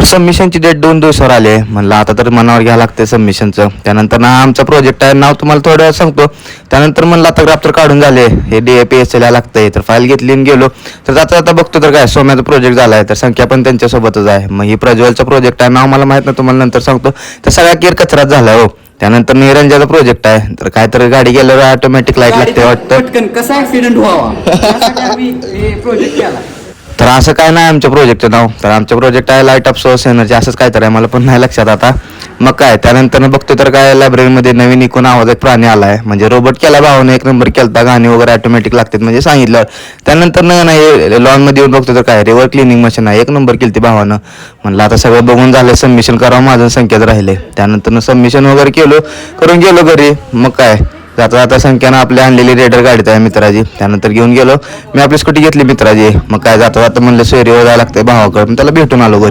सबमिशनची date 2 दिवसावर आली म्हणलं आता तर मनावर घ्यावं लागते सबमिशनचं. त्यानंतर ना आमचा प्रोजेक्ट आहे, नाव तुम्हाला थोड्या वेळात सांगतो. त्यानंतर म्हणलं आता ग्राफ तर काढून झाले, हे DAPSL लागतंय. तर फाईल घेतली आणि गेलो. तर आता बघतो तर काय सोम्याचा प्रोजेक्ट झाला आहे, तर संख्या पण त्यांच्यासोबतच आहे. मग ही प्रज्वलचा प्रोजेक्ट आहे, नाव मला माहीत नाही, तुम्हाला नंतर सांगतो. तर सगळा केअर कचराच झाला हो. त्यानंतर निरंजनचा प्रोजेक्ट आहे, तर काय तर गाडी गेल्यावर ऑटोमॅटिक लाईट लागते वाटतं. पटकन कसा ऍक्सिडेंट व्हावा यासाठी आम्ही हे प्रोजेक्ट केला. तर असं काय नाही आमच्या प्रोजेक्टचं नाव. तर आमचं प्रोजेक्ट आहे लाईट ऑफ सोर्स एनर्जी असंच काय तर आहे, मला पण नाही लक्षात आता. मग काय त्यानंतर बघतो तर काय लायब्ररीमध्ये नवीन इकून आवाज एक प्राणी आला आहे, म्हणजे रोबोट केला भावाने, 1 नंबर केलता. गाणी वगैरे ऑटोमॅटिक लागतात म्हणजे सांगितलं. त्यानंतर नाही लॉनमध्ये येऊन बघतो तर काय रिव्हर क्लिनिंग मशीन आहे, 1 नंबर केली ती भावानं. म्हणलं आता सगळं बघून झालं, सबमिशन करावं, माझं संख्याच राहिले. त्यानंतर सबमिशन वगैरे करून गेलो घरी. मग काय जाता जाता संख्यानं आपली आणलेली रेडर गाडीत आहे मित्राची, त्यानंतर घेऊन गेलो. मी आपली स्कूटी घेतली मित्राची. मग काय जाता जाता म्हणलं सोयरीवर जायला लागतंय भावाकडे, त्याला भेटून आलो घरी.